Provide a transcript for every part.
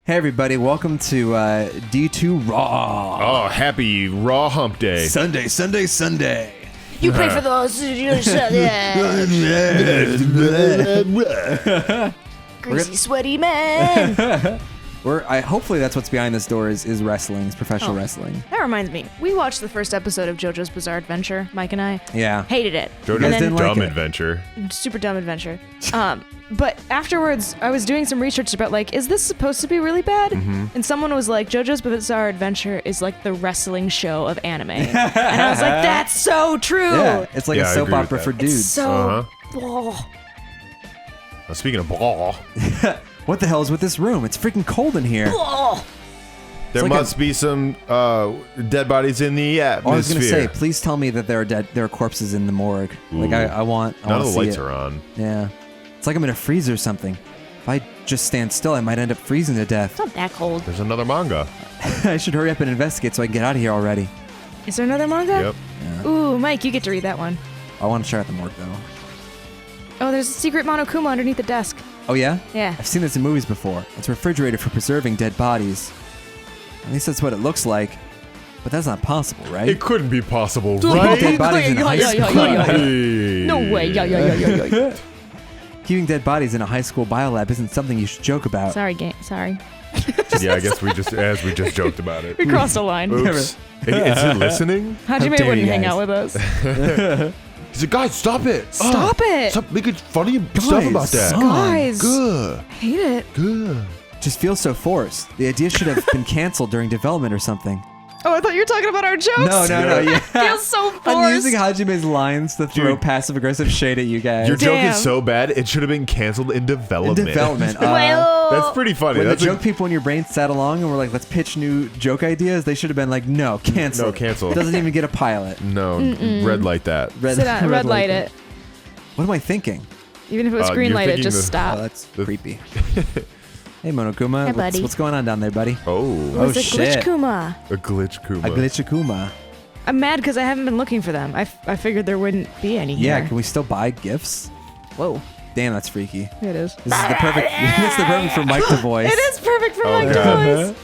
Hey everybody, welcome to D2 Raw. Oh, happy Raw Hump Day. Sunday. You pay for those. Greasy, sweaty man. Hopefully that's what's behind this door is wrestling, is professional wrestling. That reminds me. We watched the first episode of JoJo's Bizarre Adventure, Mike and I. Yeah. Hated it. JoJo's Dumb Adventure. Super dumb adventure. But afterwards, I was doing some research about, like, is this supposed to be really bad? Mm-hmm. And someone was like, JoJo's Bizarre Adventure is like the wrestling show of anime. And I was like, that's so true. Yeah, it's like a soap opera for dudes. It's so... Speaking of blah, What the hell is with this room? It's freaking cold in here. there like must be some dead bodies in the atmosphere. I was gonna say, please tell me that there are corpses in the morgue. Ooh. Like I want. None of the see lights it. are on. Yeah, it's like I'm in a freezer or something. If I just stand still, I might end up freezing to death. It's not that cold. There's another manga. I should hurry up and investigate so I can get out of here already. Is there another manga? Yep. Yeah. Ooh, Mike, you get to read that one. I want to check out the morgue though. Oh, there's a secret Monokuma underneath the desk. Oh yeah? Yeah. I've seen this in movies before. It's a refrigerator for preserving dead bodies. At least that's what it looks like. But that's not possible, right? It couldn't be possible, Keeping right? dead bodies in high school. No way. Yeah. Keeping dead bodies in a high school biolab isn't something you should joke about. Sorry. Yeah, I guess we just joked about it. We crossed a line. Oops. Is it listening? Hajime dare wouldn't you hang guys. out with us. He's like, guys, stop it. Stop it. Stop making funny stuff about that. Guys. Good. I hate it. Good. Just feels so forced. The idea should have been canceled during development or something. Oh, I thought you were talking about our jokes. No. Yeah. Feels so forced. I'm using Hajime's lines to throw Dude. passive-aggressive shade at you guys. Your joke Damn. is so bad, it should have been canceled in development. Well, That's pretty funny. When That's the joke people in your brain sat along and were like, let's pitch new joke ideas, they should have been like, no, cancel. No, cancel. It doesn't even get a pilot. No, red light that. sit down, red light it. What am I thinking? Even if it was green you're light, it thinking just the- Oh, stop. that's creepy. Hey, Monokuma. Hi, buddy. What's going on down there, buddy? Oh, It's a shit. glitch Kuma. a glitch Kuma. A glitchakuma. I'm mad because I haven't been looking for them. I figured there wouldn't be any Yeah, here. can we still buy gifts? Whoa. Damn, that's freaky. It is. This is the perfect. It's the perfect for Mike to voice. It is perfect for Oh, Mike God. to voice.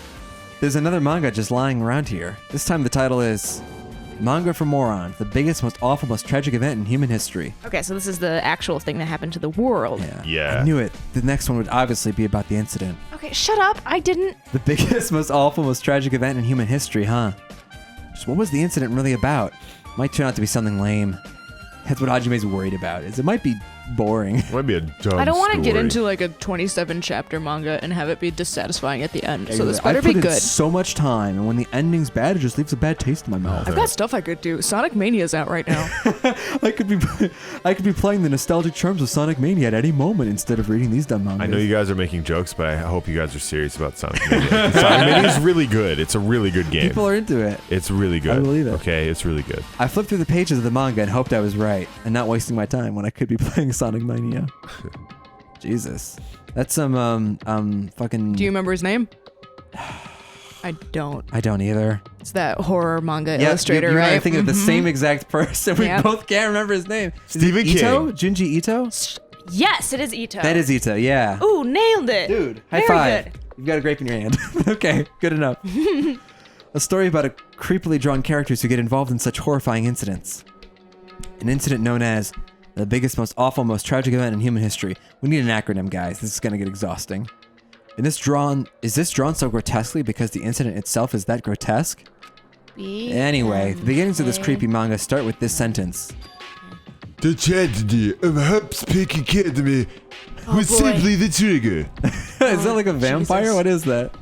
There's another manga just lying around here. This time the title is Manga for Morons, the biggest, most awful, most tragic event in human history. Okay, so this is the actual thing that happened to the world. Yeah. I knew it. The next one would obviously be about the incident. Okay, shut up. I didn't. The biggest, most awful, most tragic event in human history, huh? Just what was the incident really about? Might turn out to be something lame. That's what Hajime's worried about, is it might be boring. Might be a dumb I don't want to get story. into like a 27 chapter manga and have it be dissatisfying at the end. So this better I put be in good. so much time, and when the ending's bad, it just leaves a bad taste in my mouth. I've got stuff I could do. Sonic Mania's out right now. I could be playing the nostalgic charms of Sonic Mania at any moment instead of reading these dumb mangas. I know you guys are making jokes, but I hope you guys are serious about Sonic Mania. Sonic Mania is really good. It's a really good game. People are into it. It's really good. I believe it. Okay, it's really good. I flipped through the pages of the manga and hoped I was right and not wasting my time when I could be playing Sonic Mania. Jesus. That's some fucking. Do you remember his name? I don't. I don't either. It's that horror manga Yeah, illustrator, you right? I think of the same exact person. We Yep. both can't remember his name. Is it Stephen Ito? King. Junji Ito? Yes, it is Ito. That is Ito, yeah. Ooh, nailed it. Dude, high Very five. good. You've got a grape in your hand. Okay, good enough. A story about a creepily drawn characters who get involved in such horrifying incidents. An incident known as the biggest, most awful, most tragic event in human history. We need an acronym, guys. This is gonna get exhausting. Is this drawn so grotesquely because the incident itself is that grotesque? Anyway, the beginnings of this creepy manga start with this sentence. The tragedy of Hump's Peak Academy was boy. simply the trigger. Is that like a vampire? Jesus. What is that?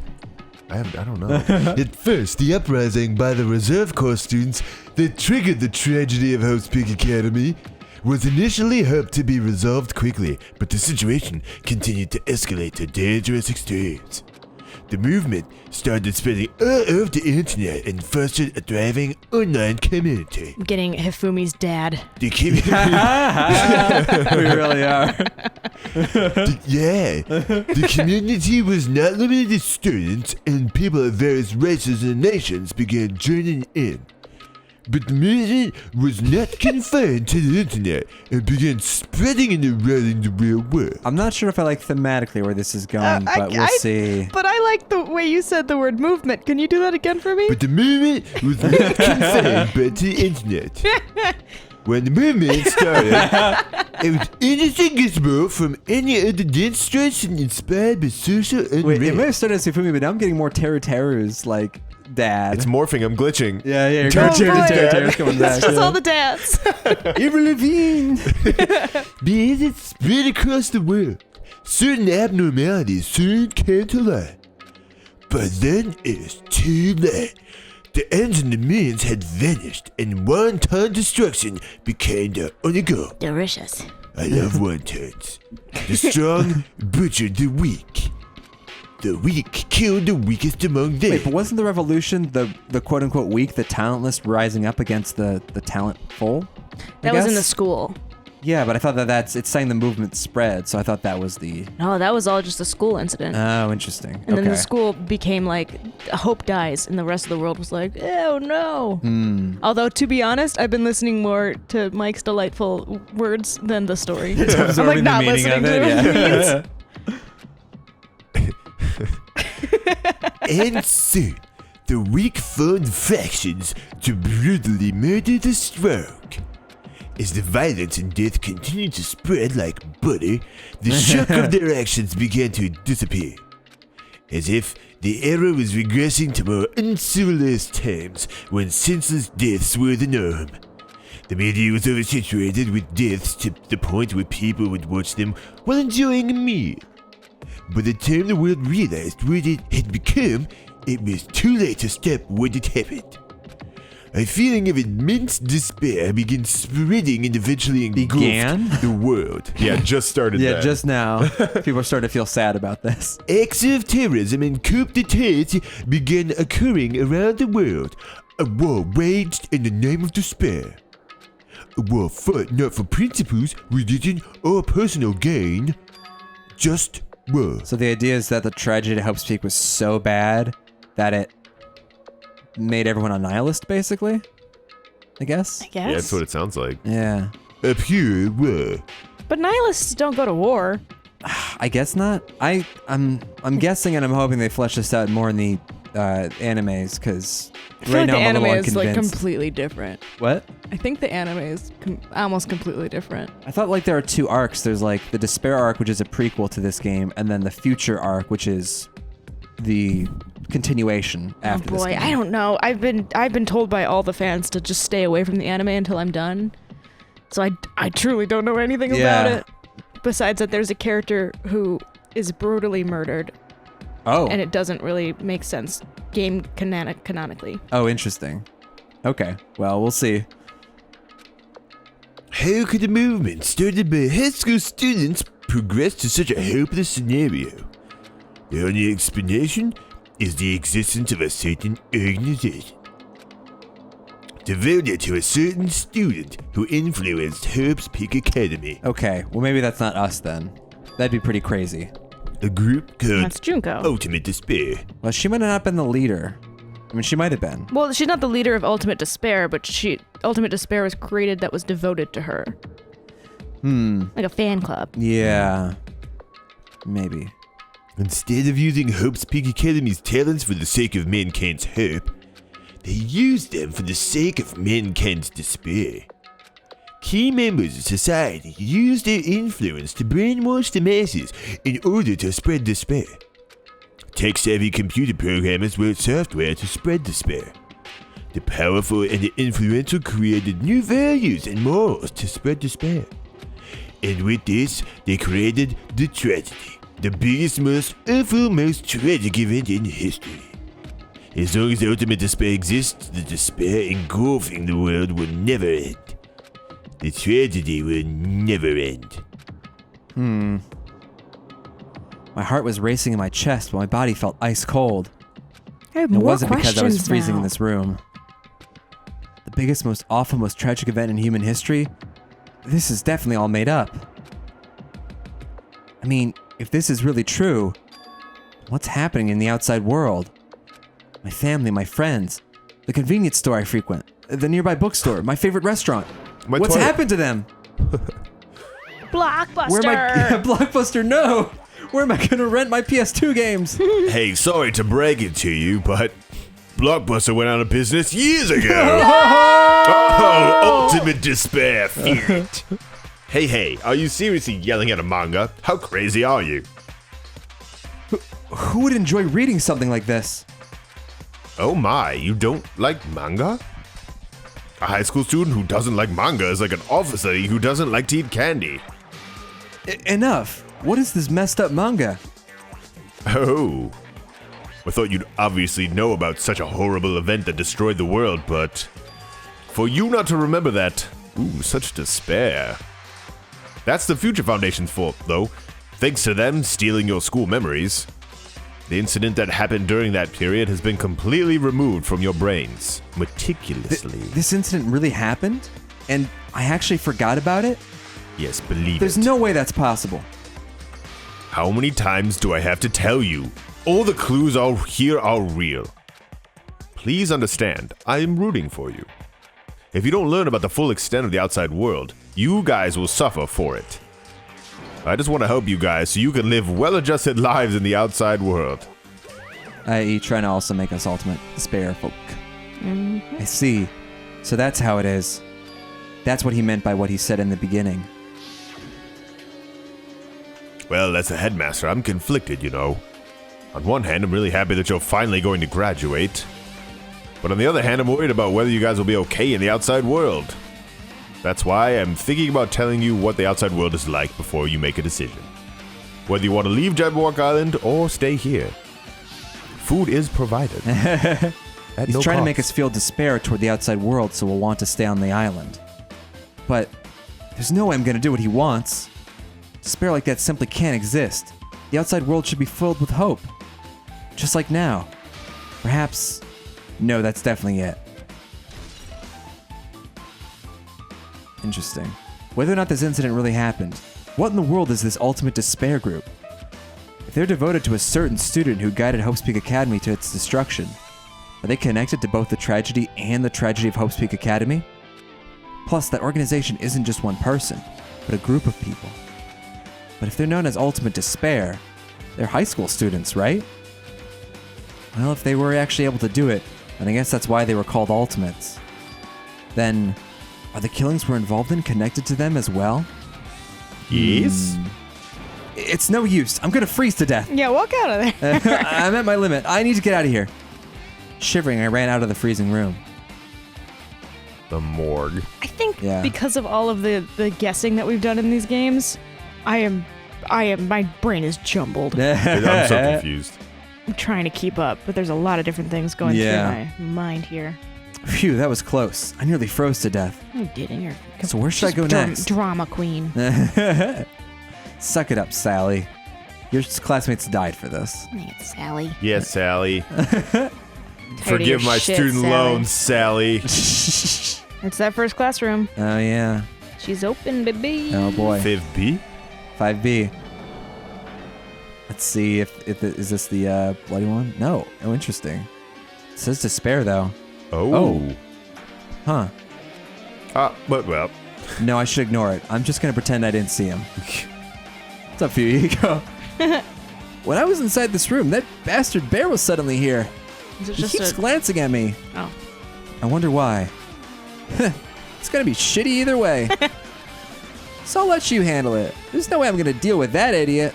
I don't know. At first, the uprising by the Reserve Corps students that triggered the tragedy of Hump's Peak Academy was initially hoped to be resolved quickly, but the situation continued to escalate to dangerous extremes. The movement started spreading all over the internet and fostered a thriving online community. I'm getting Hifumi's dad. The community, We really are. the community was not limited to students, and people of various races and nations began joining in. But the movement was not confined to the internet and began spreading and around the real world. I'm not sure if I like thematically where this is going, but we'll see. But I like the way you said the word movement. Can you do that again for me? But the movement was not confined by the internet. When the movement started, it was indistinguishable from any other demonstration inspired by social unrest. Wait, it might have started as Sufumi, but now I'm getting more Teru's like dad. It's morphing. I'm glitching. Yeah, you're Teru's coming back. It's just all the dads. Avril Lavigne. Because it spread across the world, certain abnormalities soon came to light. But then it was too late. The ends and the means had vanished, and wanton destruction became the only goal. Delicious. I love wontons. The strong butchered the weak. The weak killed the weakest among them. Wait, but wasn't the revolution the quote-unquote weak, the talentless rising up against the talentful? That was in the school. Yeah, but I thought it's saying the movement spread, so I thought that was the... No, that was all just a school incident. Oh, interesting. And then the school became like, hope dies, and the rest of the world was like, oh no. Although, to be honest, I've been listening more to Mike's delightful words than the story. I'm like not listening to it. And soon, the weak formed factions to brutally murder the strong. As the violence and death continued to spread like butter, the shock of their actions began to disappear. As if the era was regressing to more uncivilized times when senseless deaths were the norm. The media was oversaturated with deaths to the point where people would watch them while enjoying a meal. By the time the world realized what it had become, it was too late to stop what had happened. A feeling of immense despair began spreading and eventually engulfed the world. Yeah, just started Yeah, that. just now. People are starting to feel sad about this. Acts of terrorism and coup d'etats began occurring around the world. A war waged in the name of despair. A war fought not for principles, religion, or personal gain. Just war. So the idea is that the tragedy at Hope's Peak was so bad that it made everyone a nihilist, basically? I guess? I guess. Yeah, that's what it sounds like. Yeah. A pure war. But nihilists don't go to war. I guess not. I'm guessing and I'm hoping they flesh this out more in the animes, because I feel right like now the I'm a anime little is like unconvinced. completely different. What? I think the anime is almost completely different. I thought like there are two arcs. There's like the Despair arc, which is a prequel to this game, and then the Future arc, which is the continuation after this Boy, game. I don't know. I've been told by all the fans to just stay away from the anime until I'm done. So I truly don't know anything about it. Besides that there's a character who is brutally murdered. Oh. And it doesn't really make sense game canonically. Oh, interesting. Okay. Well, we'll see. How could a movement started by high school students progress to such a hopeless scenario? The only explanation is the existence of a certain organization devoted to a certain student who influenced Hope's Peak Academy. Okay. Well, maybe that's not us then. That'd be pretty crazy. A group called That's Junko. Ultimate Despair. Well, she might have not been the leader. I mean, she might have been. Well, she's not the leader of Ultimate Despair, but Ultimate Despair was created that was devoted to her. Like a fan club. Yeah. Maybe. Instead of using Hope's Peak Academy's talents for the sake of mankind's hope, they used them for the sake of mankind's despair. Key members of society used their influence to brainwash the masses in order to spread despair. Tech-savvy computer programmers wrote software to spread despair. The powerful and the influential created new values and morals to spread despair. And with this, they created the tragedy, the biggest, most awful, most tragic event in history. As long as the ultimate despair exists, the despair engulfing the world will never end. The tragedy will never end. My heart was racing in my chest, while my body felt ice cold. I have It more wasn't because I was questions freezing now. in this room. The biggest, most awful, most tragic event in human history? This is definitely all made up. I mean, if this is really true, what's happening in the outside world? My family, my friends, the convenience store I frequent, the nearby bookstore, my favorite restaurant. My What's toilet. happened to them? Blockbuster. Where am I? Blockbuster, no! Where am I gonna rent my PS2 games? Hey, sorry to break it to you, but Blockbuster went out of business years ago. Oh, ultimate despair, fear it. Hey, are you seriously yelling at a manga? How crazy are you? Who would enjoy reading something like this? Oh my, you don't like manga? A high school student who doesn't like manga is like an officer who doesn't like to eat candy. Enough. What is this messed up manga? Oh. I thought you'd obviously know about such a horrible event that destroyed the world, but for you not to remember that, such despair. That's the Future Foundation's fault, though. Thanks to them stealing your school memories. The incident that happened during that period has been completely removed from your brains, meticulously. This incident really happened? And I actually forgot about it? Yes, believe There's it. no way that's possible. How many times do I have to tell you? All the clues here are real. Please understand, I am rooting for you. If you don't learn about the full extent of the outside world, you guys will suffer for it. I just want to help you guys so you can live well-adjusted lives in the outside world. I.e. trying to also make us ultimate despair folk. I see. So that's how it is. That's what he meant by what he said in the beginning. Well, as a headmaster, I'm conflicted, you know. On one hand, I'm really happy that you're finally going to graduate. But on the other hand, I'm worried about whether you guys will be okay in the outside world. That's why I'm thinking about telling you what the outside world is like before you make a decision. Whether you want to leave Jabberwock Island or stay here. Food is provided. He's trying to make us feel despair toward the outside world, so we'll want to stay on the island. But there's no way I'm going to do what he wants. Despair like that simply can't exist. The outside world should be filled with hope. Just like now. Perhaps... No, that's definitely it. Interesting. Whether or not this incident really happened, what in the world is this ultimate despair group? If they're devoted to a certain student who guided Hope's Peak Academy to its destruction, are they connected to both the tragedy and the tragedy of Hope's Peak Academy? Plus, that organization isn't just one person, but a group of people. But if they're known as Ultimate Despair, they're high school students, right? Well, if they were actually able to do it, then I guess that's why they were called Ultimates. Then, are the killings we're involved in connected to them as well? Yes? It's no use. I'm gonna freeze to death. Yeah, walk out of there. I'm at my limit. I need to get out of here. Shivering, I ran out of the freezing room. The morgue. I think Yeah. because of all of the guessing that we've done in these games, my brain is jumbled. I'm so confused. I'm trying to keep up, but there's a lot of different things going Yeah. through my mind here. Phew, that was close. I nearly froze to death. You didn't. You're So where should I go just next? Drama queen. Suck it up, Sally. Your classmates died for this. Thanks, Sally. Yes, Sally. Tired of your Forgive my shit, student Sally. loans, Sally. It's that first classroom. Oh, yeah. She's open, baby. Oh, boy. Viv B? 5B. Let's see if is this the bloody one? No. Oh, interesting. It says despair, though. Oh. Huh. But well. No, I should ignore it. I'm just going to pretend I didn't see him. What's up, Ego? When I was inside this room, that bastard bear was suddenly here. Is it He just keeps a... glancing at me. Oh. I wonder why. It's going to be shitty either way. So I'll let you handle it. There's no way I'm going to deal with that idiot.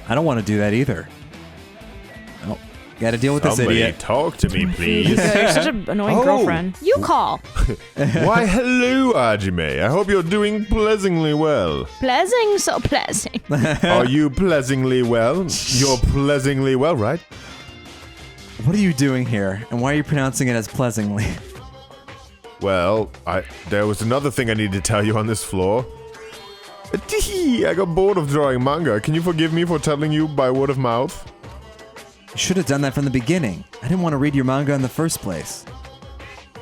I don't want to do that either. Oh, got to deal with this Somebody idiot. talk to me, please. You're such an annoying Oh. girlfriend. You call. Why, hello, Ajime. I hope you're doing pleasantly well. Pleasing, so pleasing. Are you pleasantly well? You're pleasantly well, right? What are you doing here? And why are you pronouncing it as pleasantly? Well, there was another thing I need to tell you on this floor. I got bored of drawing manga. Can you forgive me for telling you by word of mouth? You should have done that from the beginning. I didn't want to read your manga in the first place.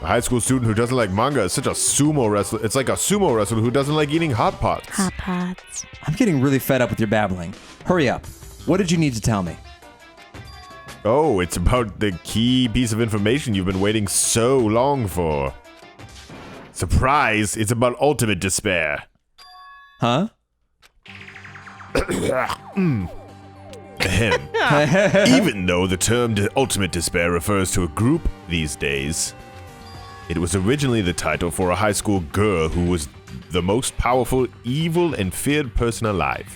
A high school student who doesn't like manga is such a sumo wrestler. It's like a sumo wrestler who doesn't like eating hot pots. Hot pots. I'm getting really fed up with your babbling. Hurry up. What did you need to tell me? Oh, it's about the key piece of information you've been waiting so long for. Surprise! It's about ultimate despair. Huh? Ahem. Even though the term ultimate despair refers to a group these days, it was originally the title for a high school girl who was the most powerful, evil, and feared person alive.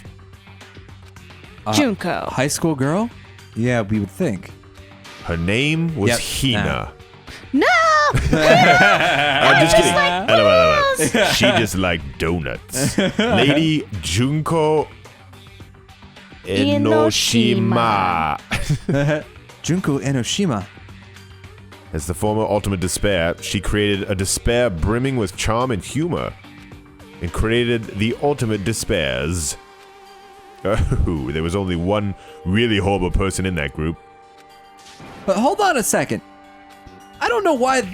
Junko. High school girl? Yeah, we would think. Her name was Yep. Hina. No! I'm just kidding. LOL. She just liked donuts. Lady Junko Enoshima. Junko Enoshima. As the former ultimate despair, she created a despair brimming with charm and humor, and created the ultimate despairs. Oh, there was only one really horrible person in that group. But hold on a second. I don't know what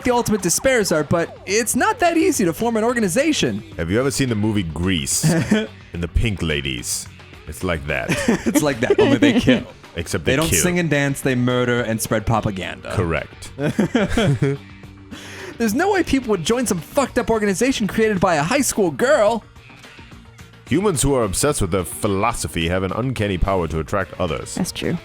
the ultimate despairs are, but it's not that easy to form an organization. Have you ever seen the movie Grease? And the Pink Ladies? It's like that. It's like that, only they kill. Except They they don't kill. sing and dance, they murder and spread propaganda. Correct. There's no way people would join some fucked up organization created by a high school girl. Humans who are obsessed with their philosophy have an uncanny power to attract others. That's true.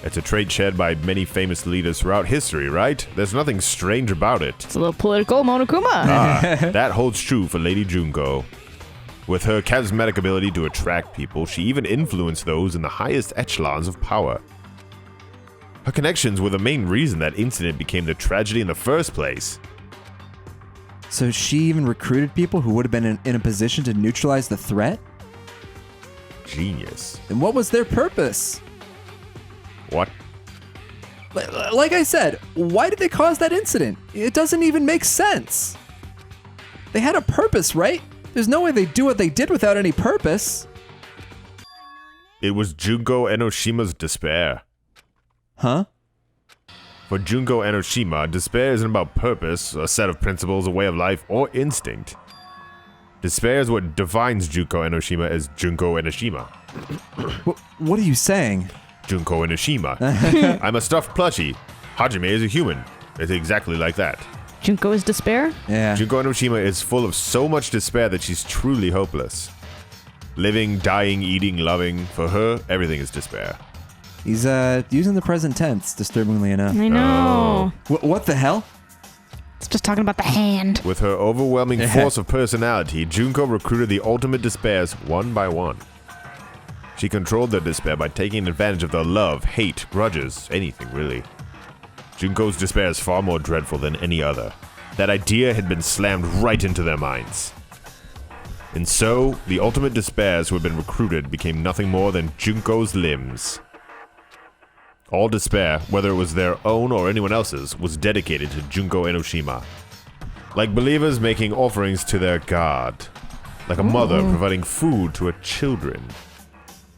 It's a trait shared by many famous leaders throughout history, right? There's nothing strange about it. It's a little political, Monokuma. That holds true for Lady Junko. With her charismatic ability to attract people, she even influenced those in the highest echelons of power. Her connections were the main reason that incident became the tragedy in the first place. So she even recruited people who would have been in a position to neutralize the threat? Genius. And what was their purpose? What? Like I said, why did they cause that incident? It doesn't even make sense. They had a purpose, right? There's no way they'd do what they did without any purpose. It was Junko Enoshima's despair. Huh? For Junko Enoshima, despair isn't about purpose, a set of principles, a way of life, or instinct. Despair is what defines Junko Enoshima as Junko Enoshima. What are you saying? Junko Enoshima. I'm a stuffed plushie. Hajime is a human. It's exactly like that. Junko is despair? Yeah. Junko Enoshima is full of so much despair that she's truly hopeless. Living, dying, eating, loving, for her, everything is despair. He's using the present tense, disturbingly enough. I know. What the hell? It's just talking about the hand. With her overwhelming force of personality, Junko recruited the ultimate despairs one by one. She controlled their despair by taking advantage of their love, hate, grudges, anything really. Junko's despair is far more dreadful than any other. That idea had been slammed right into their minds. And so, the ultimate despairs who had been recruited became nothing more than Junko's limbs. All despair, whether it was their own or anyone else's, was dedicated to Junko Enoshima. Like believers making offerings to their god. Like a mother providing food to her children.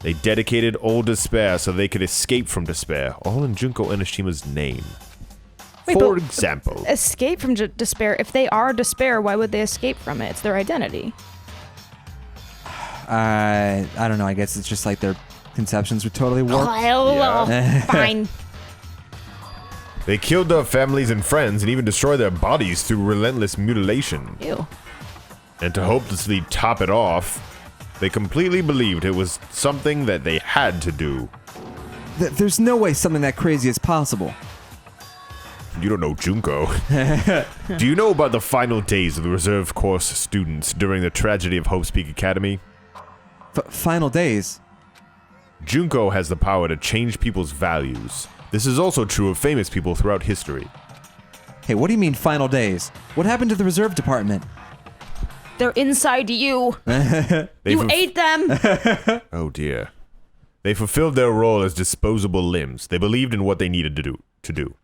They dedicated all despair so they could escape from despair, all in Junko Enoshima's name. Wait, For but- example, Escape from despair. If they are despair, why would they escape from it? It's their identity. I don't know. I guess it's just like their conceptions were totally warped. Well, fine. they killed their families and friends and even destroyed their bodies through relentless mutilation. Ew. And to hopelessly top it off, they completely believed it was something that they had to do. There's no way something that crazy is possible. You don't know Junko. Do you know about the final days of the reserve course students during the tragedy of Hope's Peak Academy? Final days. Junko has the power to change people's values. This is also true of famous people throughout history. Hey, what do you mean final days? What happened to the reserve department? They're inside you. They You ate them. Oh dear. They fulfilled their role as disposable limbs. They believed in what they needed to do.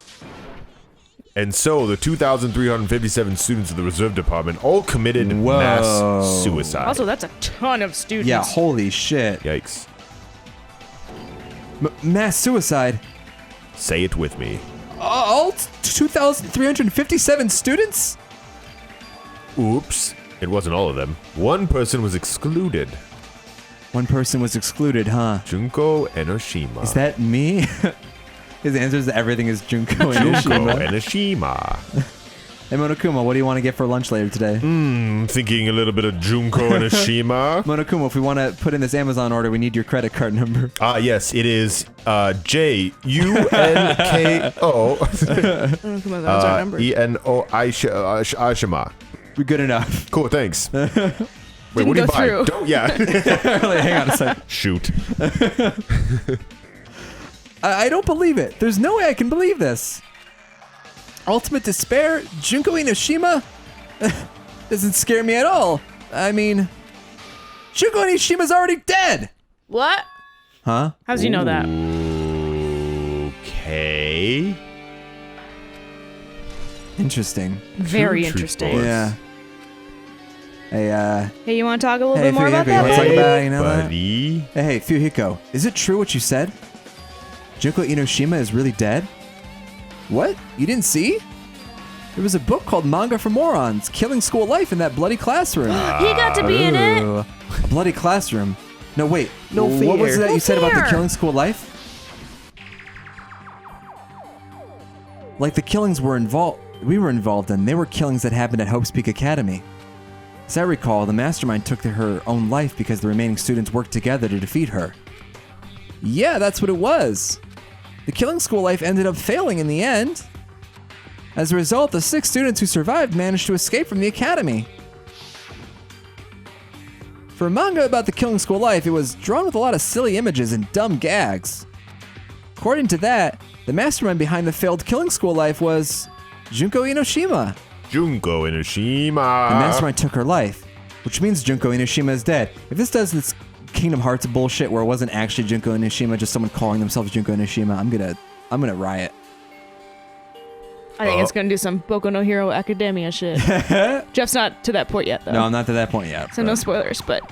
And so, the 2,357 students of the reserve department all committed mass suicide. Also, that's a ton of students. Yeah, holy shit. Yikes. Mass suicide? Say it with me. All 2,357 students? Oops. It wasn't all of them. One person was excluded. One person was excluded, huh? Junko Enoshima. Is that me? His answers to everything is Junko Junko Enoshima. Enoshima. Hey, Monokuma, what do you want to get for lunch later today? Thinking a little bit of Junko Enoshima. Monokuma, if we want to put in this Amazon order, we need your credit card number. Yes, it is Junko That's our number. Enoshima. We're good enough. Cool, thanks. Wait, Didn't what do you go buy? through. Don't, yeah. Like, hang on a second. Shoot. I don't believe it. There's no way I can believe this. Ultimate Despair? Junko Enoshima? Doesn't scare me at all. I mean, Junko Enoshima's already dead. What? Huh? How'd you know that? Okay. Interesting. Very True, interesting. truth, Yeah. Hey, Hey, you want to talk a little Hey, bit more about Fuyuhiko, you wanna that, talk buddy? about, you know that? buddy. Hey, Fuyuhiko, is it true what you said? Junko Enoshima is really dead? What? You didn't see? There was a book called Manga for Morons, Killing School Life in that bloody classroom. He got to be in it. Ooh, a bloody classroom. No, wait. No What was fear. that No you said about the fear. Killing School Life? Like the killings we were involved in, they were killings that happened at Hope's Peak Academy. As I recall, the mastermind took her own life because the remaining students worked together to defeat her. Yeah, that's what it was. The Killing School Life ended up failing in the end. As a result, the 6 students who survived managed to escape from the academy. For a manga about the Killing School Life, it was drawn with a lot of silly images and dumb gags. According to that, the mastermind behind the failed Killing School Life was Junko Enoshima. Junko Enoshima. The mastermind took her life, which means Junko Enoshima is dead. If this does this Kingdom Hearts bullshit where it wasn't actually Junko Enoshima, just someone calling themselves Junko Enoshima, I'm gonna riot. I think it's gonna do some Boku no Hero Academia shit. Jeff's not to that point yet, though. No, I'm not to that point yet. So no spoilers, but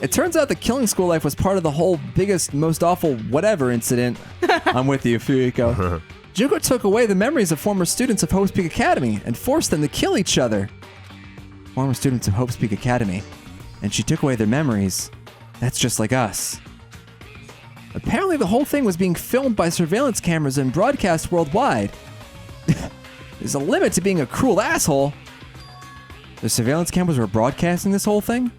It turns out the Killing School Life was part of the whole biggest, most awful whatever incident. I'm with you, Fuyuhiko. Junko took away the memories of former students of Hope's Peak Academy and forced them to kill each other. Former students of Hope's Peak Academy. And she took away their memories. That's just like us. Apparently the whole thing was being filmed by surveillance cameras and broadcast worldwide. There's a limit to being a cruel asshole. The surveillance cameras were broadcasting this whole thing?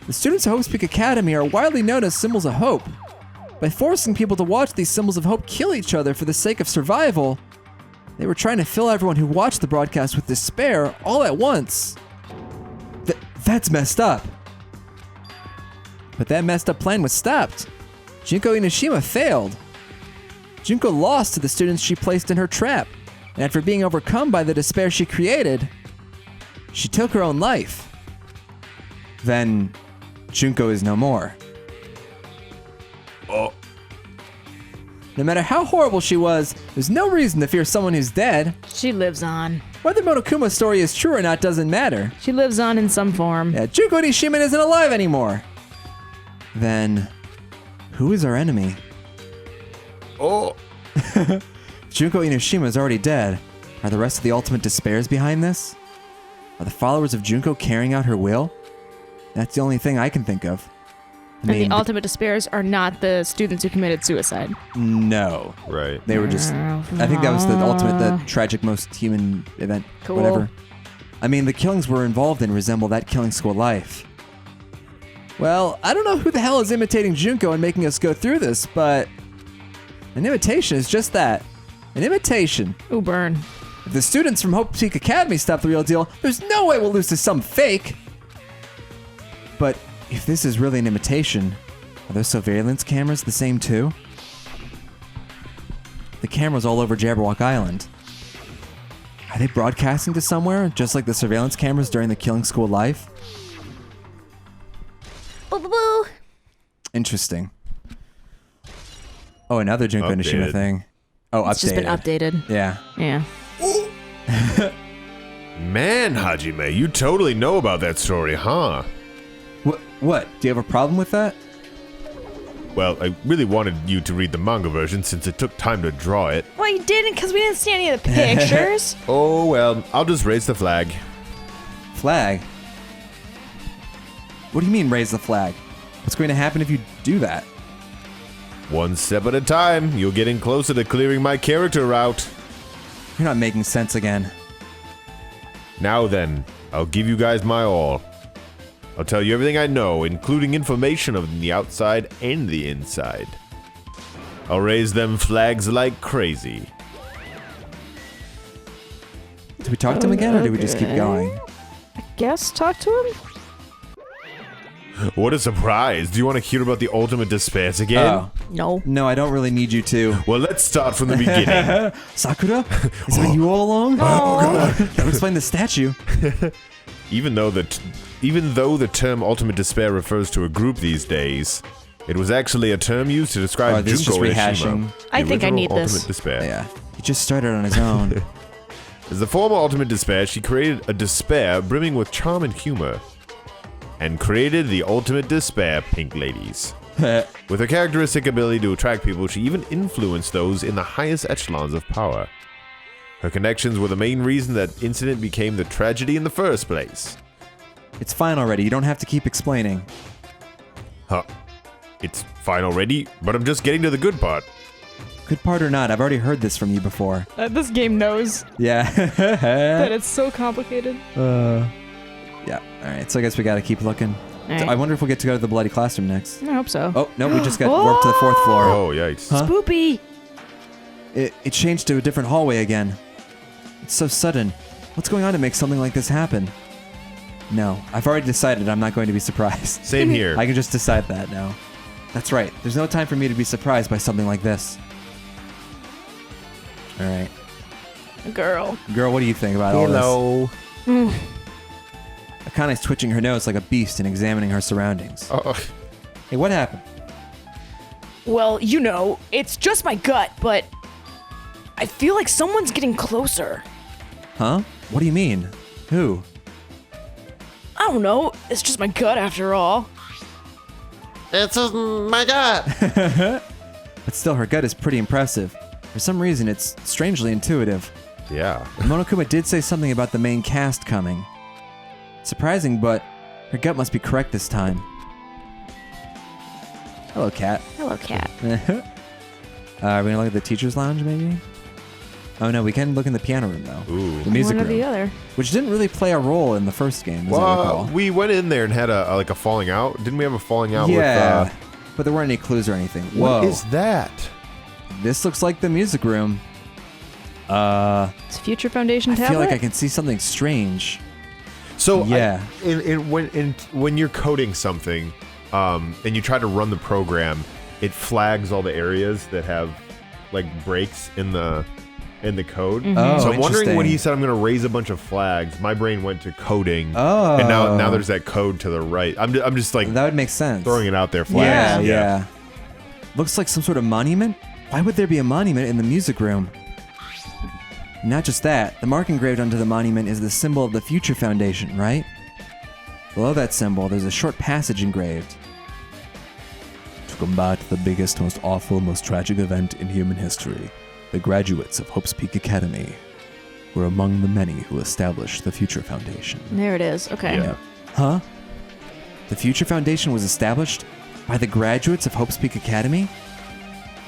The students of Hope's Peak Academy are widely known as symbols of hope. By forcing people to watch these symbols of hope kill each other for the sake of survival, they were trying to fill everyone who watched the broadcast with despair all at once. That's messed up. But that messed up plan was stopped. Junko Enoshima failed. Junko lost to the students she placed in her trap, and after being overcome by the despair she created, she took her own life. Then, Junko is no more. Oh. No matter how horrible she was, there's no reason to fear someone who's dead. she lives on. Whether Monokuma's story is true or not doesn't matter. She lives on in some form. Yeah, Junko Enoshima isn't alive anymore. Then, who is our enemy? Oh. Junko Enoshima is already dead. Are the rest of the Ultimate Despairs behind this? Are the followers of Junko carrying out her will? That's the only thing I can think of. I And the ultimate despairs are not the students who committed suicide. No. Right. They were just... I think that was the tragic, most human event. Cool. Whatever. I mean, the killings we're involved in resemble that Killing School Life. Well, I don't know who the hell is imitating Junko and making us go through this, but... an imitation is just that. An imitation. Ooh, burn. If the students from Hope Peak Academy stop the real deal, there's no way we'll lose to some fake. But if this is really an imitation, are those surveillance cameras the same too? The cameras all over Jabberwock Island. Are they broadcasting to somewhere, just like the surveillance cameras during the Killing School Life? Boo, boo, boo. Interesting. Oh, another Junko Enoshima Updated. thing. Oh, updated. It's just been updated. Yeah. Yeah. Man, Hajime, you totally know about that story, huh? What? Do you have a problem with that? Well, I really wanted you to read the manga version since it took time to draw it. Well, you didn't because we didn't see any of the pictures. Oh, well, I'll just raise the flag. Flag? What do you mean raise the flag? What's going to happen if you do that? One step at a time, you're getting closer to clearing my character route. You're not making sense again. Now then, I'll give you guys my all. I'll tell you everything I know, including information of the outside and the inside. I'll raise them flags like crazy. Do we talk to him again, or do we just keep going? Guess talk to him? What a surprise! Do you want to hear about the ultimate despairs again? Oh. No. No, I don't really need you to. Well, let's start from the beginning. Sakura? Is it you all along? Oh, That would explain the statue. Even though the term ultimate despair refers to a group these days, it was actually a term used to describe this is Junko just rehashing. Enoshima, I the think I original need this. Ultimate despair. Yeah. He just started on his own. As the former ultimate despair, she created a despair brimming with charm and humor, and created the ultimate despair Pink Ladies. With her characteristic ability to attract people, she even influenced those in the highest echelons of power. Her connections were the main reason that incident became the tragedy in the first place. It's fine already. You don't have to keep explaining. Huh. It's fine already, but I'm just getting to the good part. Good part or not, I've already heard this from you before. this game knows Yeah. that it's so complicated. Yeah. Alright, so I guess we gotta keep looking. Alright. I wonder if we'll get to go to the bloody classroom next. I hope so. Oh, no, we just got warped to the 4th floor. Oh, yikes. Huh? Spoopy! It changed to a different hallway again. It's so sudden. What's going on to make something like this happen? No, I've already decided I'm not going to be surprised. Same here. I can just decide that now. That's right. There's no time for me to be surprised by something like this. Alright. Girl. Girl, what do you think about all Hello. this? Akane's twitching her nose like a beast and examining her surroundings. Oh, Hey, what happened? Well, you know, it's just my gut, but I feel like someone's getting closer. Huh? What do you mean? Who? I don't know. It's just my gut after all. It's my God. But still, her gut is pretty impressive. For some reason, it's strangely intuitive. yeah. Monokuma did say something about the main cast coming. Surprising, but her gut must be correct this time. Hello, cat. Hello, cat. Are we gonna look at the teacher's lounge, maybe? Oh no, we can look in the piano room, though. Ooh. The music One or the room. other. Which didn't really play a role in the first game, as I recall. Well, we went in there and had a falling out. Didn't we have a falling out Yeah, with... but there weren't any clues or anything. Whoa. What is that? This looks like the music room. It's Future Foundation I tablet? feel like I can see something strange. So Yeah. when you're coding something, and you try to run the program, it flags all the areas that have like breaks in the code. Oh, So I'm wondering when interesting. he said I'm going to raise a bunch of flags, my brain went to coding. Oh. And now there's that code to the right. I'm just like That would make sense. throwing it out there. Yeah, Flags. yeah. Looks like some sort of monument? Why would there be a monument in the music room? Not just that, the mark engraved onto the monument is the symbol of the Future Foundation, right? Below that symbol, there's a short passage engraved. To combat the biggest, most awful, most tragic event in human history, the graduates of Hope's Peak Academy were among the many who established the Future Foundation. There it is. Okay. Yeah. Huh? The Future Foundation was established by the graduates of Hope's Peak Academy?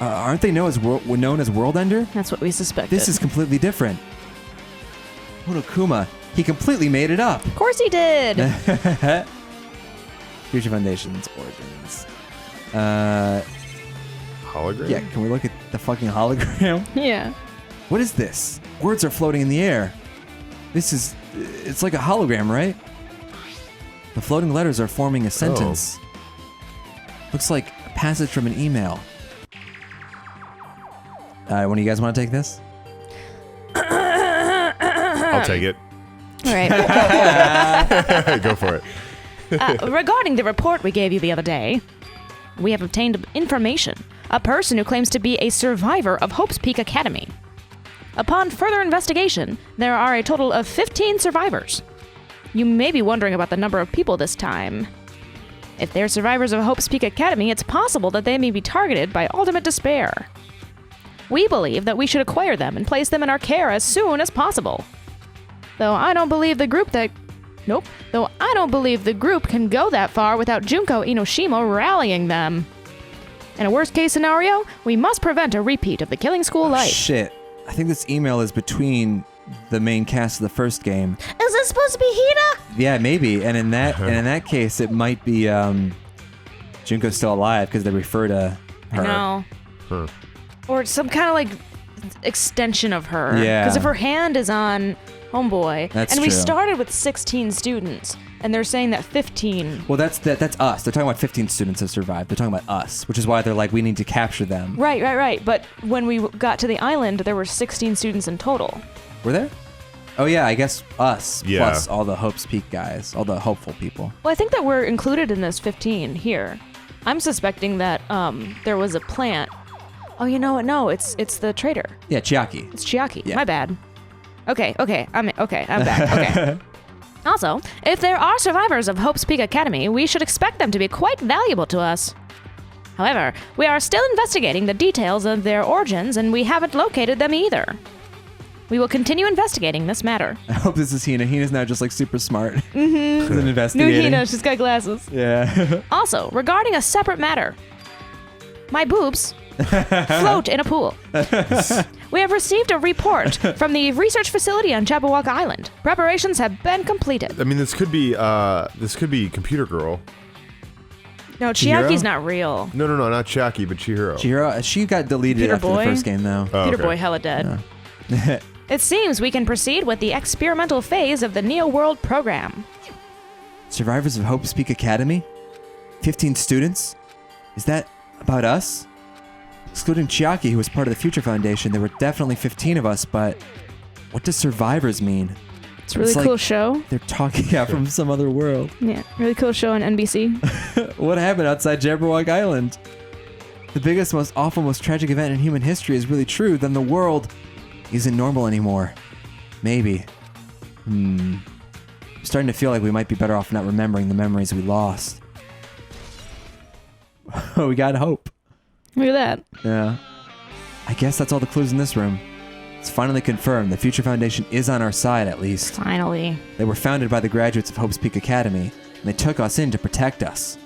Aren't they known as World Ender? That's what we suspected. This is completely different. Monokuma, he completely made it up. Of course he did! Future Foundation's origins. Hologram? Yeah, can we look at the fucking hologram? Yeah. What is this? Words are floating in the air. It's like a hologram, right? The floating letters are forming a sentence. Looks like a passage from an email. One of you guys want to take this? I'll take it. All right. Go for it. Regarding the report we gave you the other day, we have obtained information. A person who claims to be a survivor of Hope's Peak Academy. Upon further investigation, there are a total of 15 survivors. You may be wondering about the number of people this time. If they're survivors of Hope's Peak Academy, it's possible that they may be targeted by ultimate despair. We believe that we should acquire them and place them in our care as soon as possible. Though I don't believe the group can go that far without Junko Enoshima rallying them. In a worst-case scenario, we must prevent a repeat of the killing school life. Shit. I think this email is between the main cast of the first game. Is it supposed to be Hina? Yeah, maybe. And in that case, it might be Junko's still alive because they refer to her. No. Huh. Or some kind of like extension of her. Yeah. Because if her hand is on Homeboy, That's and we true. started with 16 students, and they're saying that 15. Well, that's us. They're talking about 15 students have survived. They're talking about us, which is why they're like, we need to capture them. Right. But when we got to the island, there were 16 students in total. Were there? Oh, yeah, I guess us Yeah. plus all the Hope's Peak guys, all the hopeful people. Well, I think that we're included in this 15 here. I'm suspecting that there was a plant. Oh, you know what? No, it's the traitor. Yeah, Chiaki. It's Chiaki. Yeah. My bad. Okay, I'm back. Okay. Also, if there are survivors of Hope's Peak Academy, we should expect them to be quite valuable to us. However, we are still investigating the details of their origins, and we haven't located them either. We will continue investigating this matter. I hope this is Hina. Hina's now just like super smart. Mm-hmm. She's an New investigating. Hina, she's got glasses. Yeah. Also, regarding a separate matter, my boobs float in a pool. We have received a report from the research facility on Jabberwock Island. Preparations have been completed. I mean, this could be Computer Girl. No, Chihiro? Chiaki's not real. No, not Chiaki, but Chihiro. Chihiro, she got deleted Peter after Boy? the first game, though. Oh, Peter okay. Boy hella dead. It seems we can proceed with the experimental phase of the Neo World program. Survivors of Hope's Peak Academy? 15 students? Is that about us? Excluding Chiaki, who was part of the Future Foundation, there were definitely 15 of us, but what does survivors mean? It's a really It's cool like- show. They're talking out from some other world. Yeah, really cool show on NBC. What happened outside Jabberwock Island? The biggest, most awful, most tragic event in human history is really true, then the world isn't normal anymore. Maybe. I'm starting to feel like we might be better off not remembering the memories we lost. We got hope. Look at that. Yeah. I guess that's all the clues in this room. It's finally confirmed. The Future Foundation is on our side, at least. Finally. They were founded by the graduates of Hope's Peak Academy, and they took us in to protect us.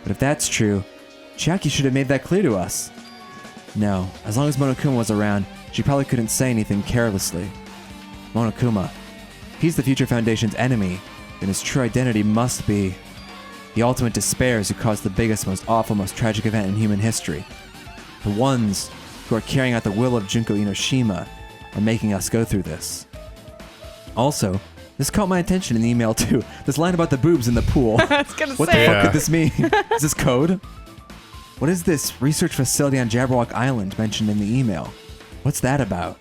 But if that's true, Chiaki should have made that clear to us. No, as long as Monokuma was around, she probably couldn't say anything carelessly. Monokuma, if he's the Future Foundation's enemy, then his true identity must be the ultimate despairs who caused the biggest, most awful, most tragic event in human history. The ones who are carrying out the will of Junko Enoshima are making us go through this. Also, this caught my attention in the email too. This line about the boobs in the pool. I was gonna What the say. fuck Yeah. could this mean? Is this code? What is this research facility on Jabberwock Island mentioned in the email? What's that about?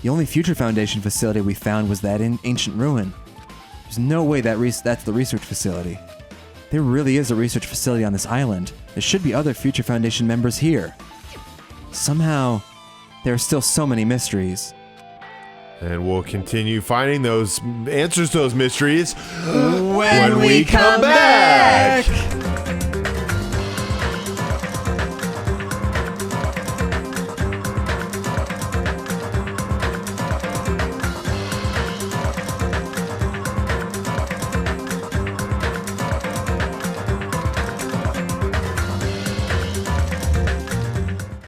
The only Future Foundation facility we found was that in ancient ruin. There's no way that's the research facility. There really is a research facility on this island. There should be other Future Foundation members here. Somehow, there are still so many mysteries. And we'll continue finding those answers to those mysteries When we come back!